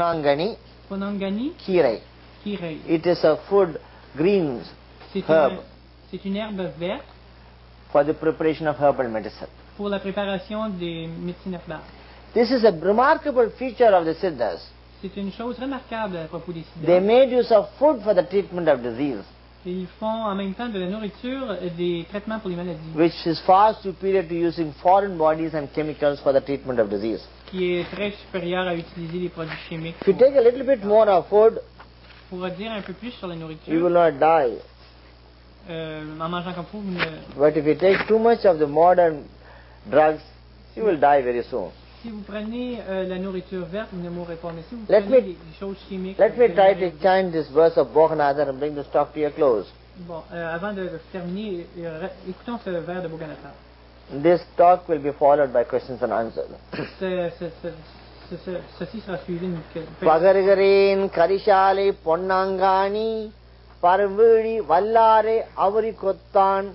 Ponnangani Kirei. It is a food greens herb C'est une herbe verte for the preparation of herbal medicine. pour la préparation des médecines herbales. This is a remarkable feature of the Siddhas. C'est une chose remarquable à propos des They siddhas. made use of food for the treatment of disease, Ils font en même temps de la nourriture des traitements pour les maladies, which is far superior to using foreign bodies and chemicals for the treatment of disease. qui est très supérieur à utiliser des produits chimiques. If you take a little bit more of food, Pour dire un peu plus sur la you nourriture, will not die. en mangeant comme vous, But if you take too much of the modern drugs, you will die very soon. si vous prenez la nourriture verte, vous ne mourrez pas. Mais si vous Let prenez me- des choses chimiques, Let me vous try mourrez. to chant this verse of Bhoganatha and bring the talk to a close. Bon, avant de terminer, écoutons ce vers de Bhoganatha. This talk will be followed by questions and answers. Ceci sera suivi d'une Pagarigareen Karishale Ponnangani Parvudi Vallare Avari Kottan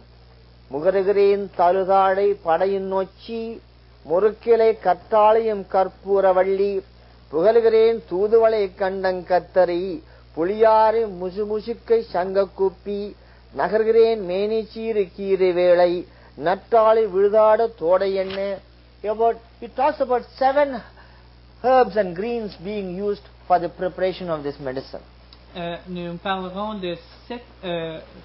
Mugarigareen Taludade Padayin Nochi Murukile Kattalayam Karpuravalli Pugaligareen Tuduvale Kandang Kattari Puliyare Musumushikkai Shangakupi Nagargareen Menichiri Kiri Velai Nattali Vidada Thodayenne. It talks about 7 herbs and greens being used for the preparation of this medicine. Nous parlerons de 7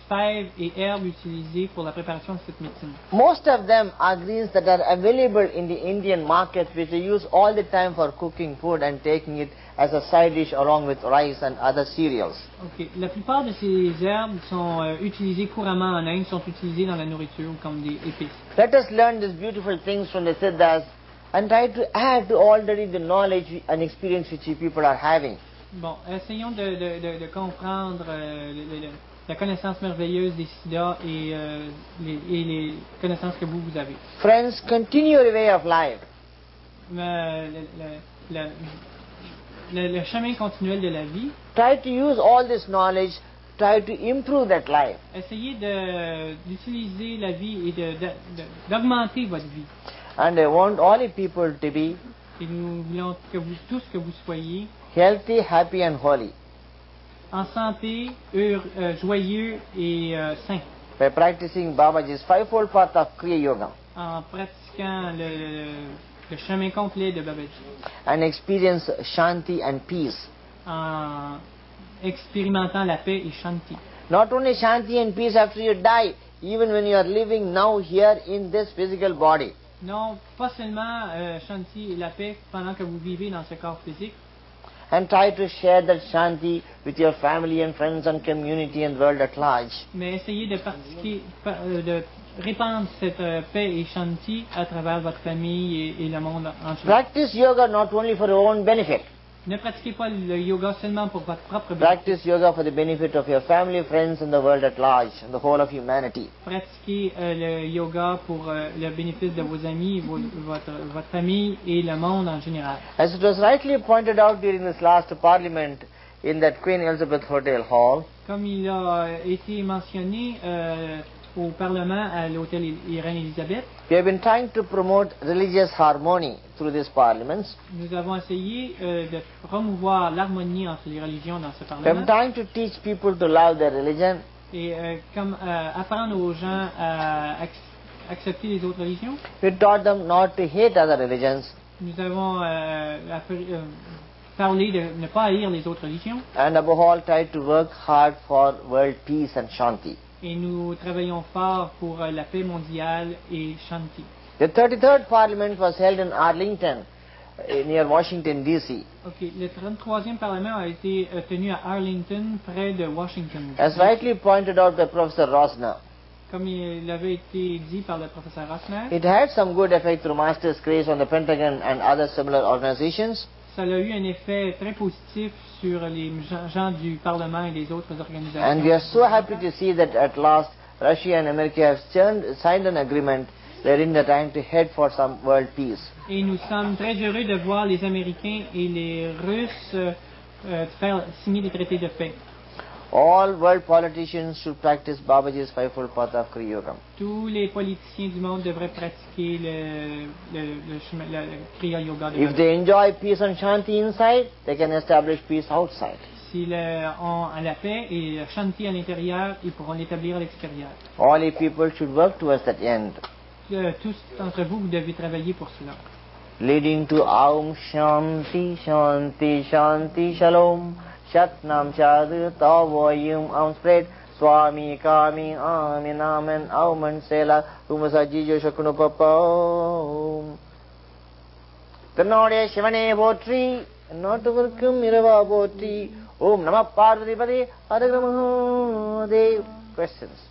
fèves et herbes utilisées pour la préparation de cette médecine. Most of them are greens that are available in the Indian market, which they use all the time for cooking food and taking it as a side dish along with rice and other cereals. Okay. La plupart de ces herbes sont utilisées couramment en Inde, sont utilisées dans la nourriture comme des épices. Let us learn these beautiful things from the Siddhas and try to add to already the knowledge and experience which you people are having. Bon, essayons de comprendre la connaissance merveilleuse des siddhas et les connaissances que vous avez. Friends, continue your way of life. Le chemin continuel de la vie, Try to use all this knowledge, try to improve that life. essayez d'utiliser la vie et d'augmenter votre vie. And I want all the people to be Et nous voulons que vous tous que vous soyez healthy, happy and holy en santé, joyeux et sains, by practicing Babaji's fivefold path of Kriya Yoga en pratiquant le chemin complet de Babaji, and experience Shanti and peace. en expérimentant la paix et Shanti. Not only Shanti and peace after you die, even when you are living now here in this physical body. Non, pas seulement Shanti et la paix pendant que vous vivez dans ce corps physique, And try to share that Shanti with your family and friends and community and world at large. mais essayez de répandre cette paix et Shanti à travers votre famille et le monde entier. Practice yoga not only for your own benefit. Ne pratiquez pas le yoga seulement pour votre propre bien. Practice yoga for the benefit of your family, friends and the world at large and the whole of humanity. Pratiquez le yoga pour le bénéfice de vos amis, votre famille et le monde en général. As it was rightly pointed out during this last parliament in that Queen Elizabeth Hotel Hall, Comme il a été mentionné au Parlement à l'hôtel Reine Elisabeth, we have been trying to promote religious harmony through these parliaments. nous avons essayé de promouvoir l'harmonie entre les religions dans ce We have Parlement been trying to teach people to love their religion, et comme apprendre aux gens à accepter les autres religions. we taught them not to hate other religions, Nous avons parlé de ne pas haïr les autres religions and above all tried to work hard for world peace and Shanti. et nous travaillons fort pour la paix mondiale et Shanti. The 33rd Parliament was held in Arlington, near Washington, D.C. Ok, le 33e Parlement a été tenu à Arlington, près de Washington. As rightly pointed out by Professor Rosner, Comme il avait été dit par le professeur Rosner, it had some good effect through Master's Grace on the Pentagon and other similar organizations. ça a eu un effet très positif sur les gens du Parlement et des autres organisations. And we are so happy to see that at last Russia and America have signed an agreement wherein they are trying to head for some world peace. Et nous sommes très heureux de voir les Américains et les Russes faire signer des traités de paix. All world politicians should practice Babaji's fivefold path of Kriya Yoga. Tous les politiciens du monde devraient pratiquer le Kriya Yoga. If they enjoy peace and shanti inside, they can establish peace outside. S'ils ont la paix et la shanti à l'intérieur, ils pourront l'établir à l'extérieur. All you people should work towards that end. Tous d'entre vous, vous devez travailler pour cela. Leading to Aum Shanti Shanti Shanti Shalom Shatnam Shadu Tavoyum Aum Spread Swami Kami Amin Amen Auman Sela Umasajijo Shakuno Papa Kanode Shivane Botri Notavarkum Mirava Botri Om Namah Parvati Pade Hare Krishna Dev. Questions?